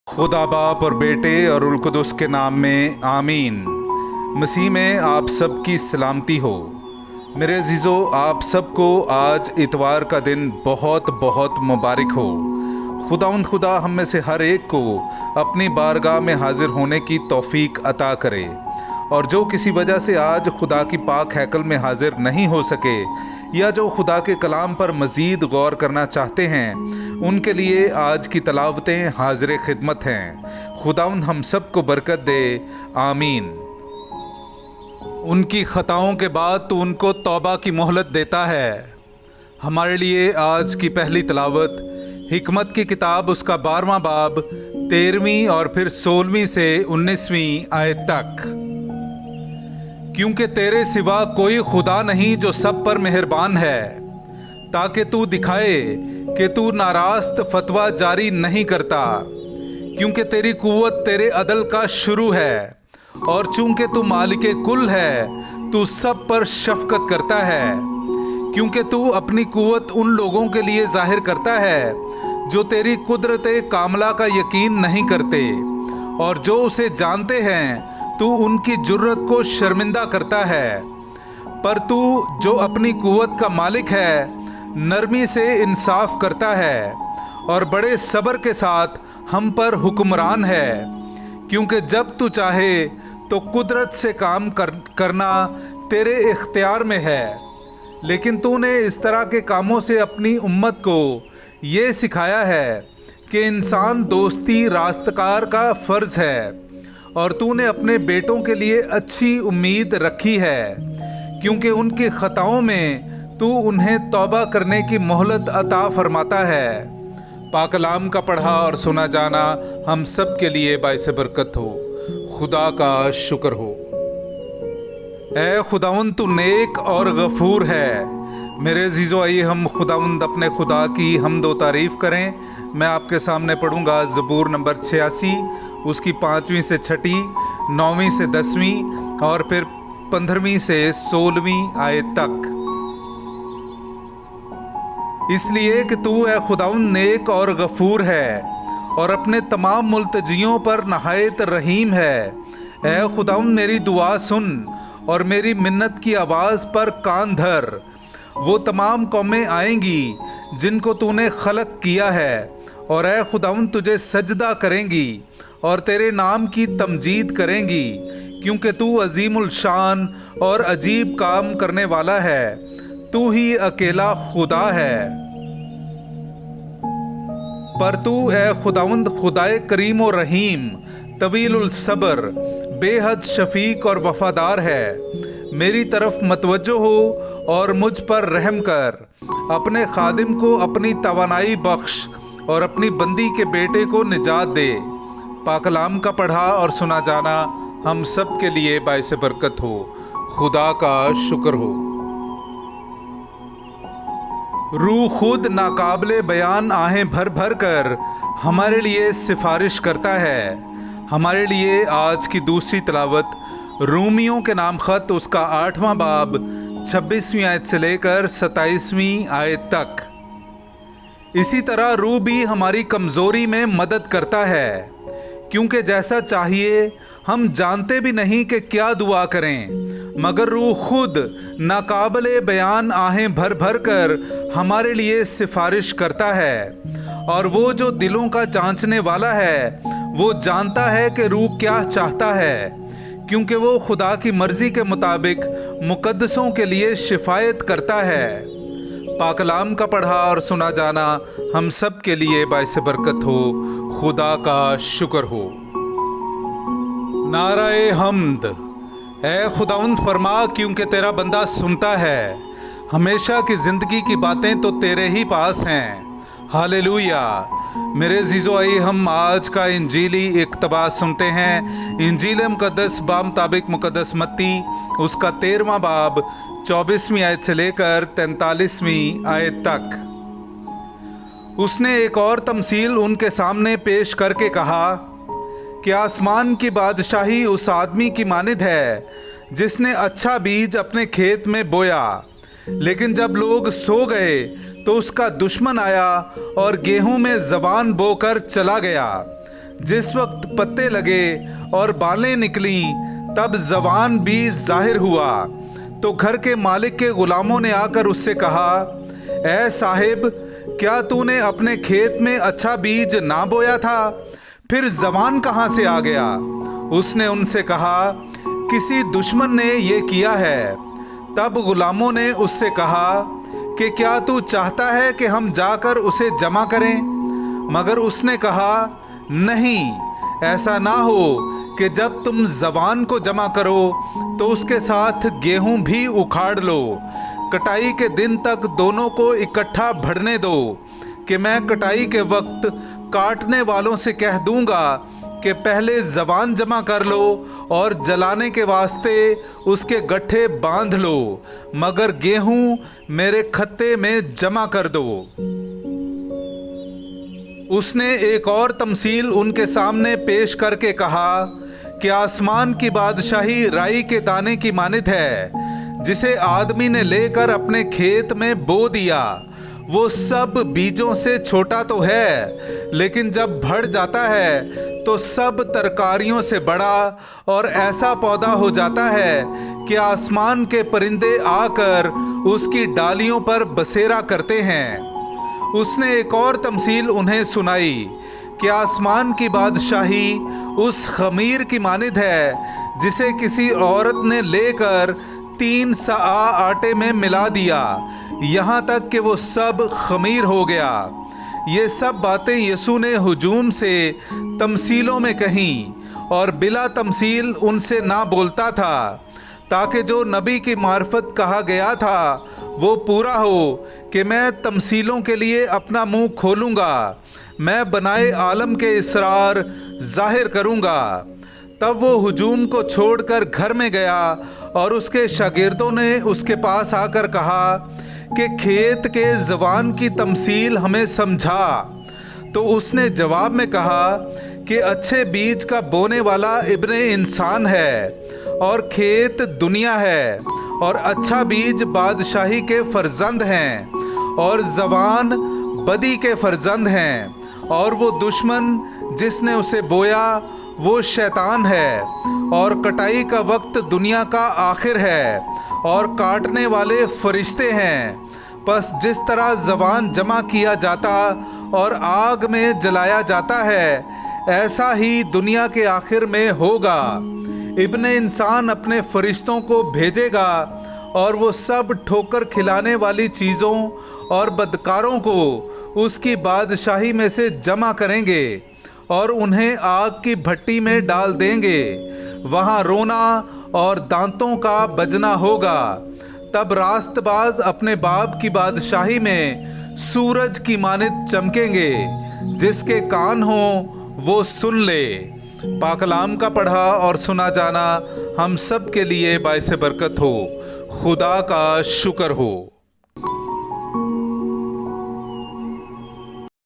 खुदा बाप और बेटे और उल कुदस के नाम में आमीन। मसीह में आप सब की सलामती हो। मेरे अजीज़ों, आप सबको आज इतवार का दिन बहुत बहुत मुबारक हो। खुदा हम में से हर एक को अपनी बारगाह में हाजिर होने की तौफीक अता करे, और जो किसी वजह से आज खुदा की पाक हैकल में हाजिर नहीं हो सके या जो खुदा के कलाम पर मज़ीद गौर करना चाहते हैं, उनके लिए आज की तलावतें हाजिर खिदमत हैं। खुदावंद हम सब को बरकत दे, आमीन। उनकी ख़ताओं के बाद तो उनको तौबा की मोहलत देता है। हमारे लिए आज की पहली तलावत हिकमत की किताब उसका 12वां बाब 13वीं और फिर 16वीं से 19वीं आयत तक। क्योंकि तेरे सिवा कोई खुदा नहीं जो सब पर मेहरबान है, ताकि तू दिखाए कि तू नारास्त फतवा जारी नहीं करता। क्योंकि तेरी कुव्वत तेरे अदल का शुरू है, और चूंकि तू मालिके कुल है, तू सब पर शफकत करता है। क्योंकि तू अपनी कुव्वत उन लोगों के लिए जाहिर करता है जो तेरी कुदरत कामला का यकीन नहीं करते, और जो उसे जानते हैं तू उनकी जुर्रत को शर्मिंदा करता है। पर तू जो अपनी कुव्वत का मालिक है, नरमी से इंसाफ करता है और बड़े सब्र के साथ हम पर हुक्मरान है। क्योंकि जब तू चाहे तो कुदरत से काम करना तेरे इख्तियार में है, लेकिन तूने इस तरह के कामों से अपनी उम्मत को ये सिखाया है कि इंसान दोस्ती रास्तकार का फ़र्ज़ है, और तूने अपने बेटों के लिए अच्छी उम्मीद रखी है। क्योंकि उनकी ख़ताओं में तू उन्हें तौबा करने की मोहलत अता फरमाता है। पाक कलाम का पढ़ा और सुना जाना हम सब के लिए बाइस बरकत हो। खुदा का शुक्र हो। ऐ खुदावंद, तू नेक और गफूर है। मेरे अजीज़ों, आइए हम खुदावंद अपने खुदा की हमद व तारीफ़ करें। मैं आपके सामने पढ़ूंगा ज़बूर नंबर 86, उसकी 5वीं से 6वीं, 9वीं से 10वीं और फिर 15वीं से 16वीं आयत तक। इसलिए कि तू ए खुदावंद नेक और गफूर है, और अपने तमाम मुल्तजियों पर नहायत रहीम है। ए खुदावंद, मेरी दुआ सुन और मेरी मिन्नत की आवाज़ पर कान धर। वो तमाम कौमें आएंगी जिनको तूने खलक किया है, और ए खुदावंद तुझे सजदा करेंगी और तेरे नाम की तमजीद करेंगी। क्योंकि तू अजीमुल शान और अजीब काम करने वाला है, तू ही अकेला खुदा है। पर तू ए खुदावंद खुदाए करीम और रहीम, तवीलुल सब्र, बेहद शफीक और वफादार है। मेरी तरफ मतवज्जो हो और मुझ पर रहम कर। अपने खादिम को अपनी तवानाई बख्श और अपनी बंदी के बेटे को निजात दे। पाकलाम का पढ़ा और सुना जाना हम सब के लिए बाइस बरकत हो। खुदा का शुक्र हो। रूह खुद नाकाबिले बयान आहें भर भर कर हमारे लिए सिफारिश करता है। हमारे लिए आज की दूसरी तलावत रूमियों के नाम ख़त उसका 8वां बाब 26वीं आयत से लेकर 27वीं आयत तक। इसी तरह रूह भी हमारी कमज़ोरी में मदद करता है, क्योंकि जैसा चाहिए हम जानते भी नहीं कि क्या दुआ करें, मगर रूह खुद नाकाबिले बयान आहें भर भर कर हमारे लिए सिफारिश करता है। और वो जो दिलों का जांचने वाला है, वो जानता है कि रूह क्या चाहता है, क्योंकि वो खुदा की मर्ज़ी के मुताबिक मुकद्दसों के लिए शिफायत करता है। पाकलाम का पढ़ा और सुना जाना हम सब के लिए बाइस बरकत हो। खुदा का शुक्र हो। नाराए हम्द। ऐ खुदावंद फरमा, क्योंकि तेरा बंदा सुनता है। हमेशा की ज़िंदगी की बातें तो तेरे ही पास हैं। हालेलुया। मेरे अज़ीज़ों, आइए हम आज का इंजीली इक़्तिबास सुनते हैं। इंजील मुक़द्दस बामुताबिक मुक़द्दस मत्ती उसका 13वां बाब 24वीं आयत से लेकर 43वीं आयत तक। उसने एक और तमसील उनके सामने पेश करके कहा कि आसमान की बादशाही उस आदमी की मानिद है जिसने अच्छा बीज अपने खेत में बोया। लेकिन जब लोग सो गए तो उसका दुश्मन आया और गेहूं में ज़बान बोकर चला गया। जिस वक्त पत्ते लगे और बालें निकली तब जवान भी जाहिर हुआ। तो घर के मालिक के गुलामों ने आकर उससे कहा, ऐ साहिब, क्या तूने अपने खेत में अच्छा बीज ना बोया था? फिर जवान कहाँ से आ गया? उसने उनसे कहा, किसी दुश्मन ने ये किया है। तब गुलामों ने उससे कहा कि क्या तू चाहता है कि हम जाकर उसे जमा करें? मगर उसने कहा, नहीं, ऐसा ना हो कि जब तुम जवान को जमा करो तो उसके साथ गेहूं भी उखाड़ लो। कटाई के दिन तक दोनों को इकट्ठा भरने दो कि मैं कटाई के वक्त काटने वालों से कह दूंगा कि पहले जवान जमा कर लो और जलाने के वास्ते उसके गट्ठे बांध लो, मगर गेहूं मेरे खत्ते में जमा कर दो। उसने एक और तमसील उनके सामने पेश करके कहा कि आसमान की बादशाही राई के दाने की मानित है, जिसे आदमी ने लेकर अपने खेत में बो दिया। वो सब बीजों से छोटा तो है, लेकिन जब बढ़ जाता है तो सब तरकारियों से बड़ा और ऐसा पौधा हो जाता है कि आसमान के परिंदे आकर उसकी डालियों पर बसेरा करते हैं। उसने एक और तमसील उन्हें सुनाई कि आसमान की बादशाही उस खमीर की मानिद है, जिसे किसी औरत ने लेकर 3 सआ आटे में मिला दिया, यहाँ तक कि वो सब खमीर हो गया। ये सब बातें यीशु ने हुजूम से तमसीलों में कहीं और बिला तमसील उनसे ना बोलता था, ताकि जो नबी की मार्फत कहा गया था वो पूरा हो कि मैं तमसीलों के लिए अपना मुंह खोलूँगा, मैं बनाए आलम के इसरार जाहिर करूँगा। तब वो हुजूम को छोड़कर घर में गया और उसके शागिर्दों ने उसके पास आकर कहा कि खेत के जवान की तमसील हमें समझा। तो उसने जवाब में कहा कि अच्छे बीज का बोने वाला इब्ने इंसान है और खेत दुनिया है, और अच्छा बीज बादशाही के फर्जंद हैं और जवान बदी के फर्जंद हैं, और वो दुश्मन जिसने उसे बोया वो शैतान है। और कटाई का वक्त दुनिया का आखिर है और काटने वाले फरिश्ते हैं। बस जिस तरह जवान जमा किया जाता और आग में जलाया जाता है, ऐसा ही दुनिया के आखिर में होगा। इब्ने इंसान अपने फरिश्तों को भेजेगा और वो सब ठोकर खिलाने वाली चीज़ों और बदकारों को उसकी बादशाही में से जमा करेंगे और उन्हें आग की भट्टी में डाल देंगे। वहाँ रोना और दांतों का बजना होगा। तब रास्तबाज अपने बाप की बादशाही में सूरज की मानित चमकेंगे। जिसके कान हो वो सुन ले। पाकलाम का पढ़ा और सुना जाना हम सब के लिए बाइसे बरकत हो। खुदा का शुक्र हो।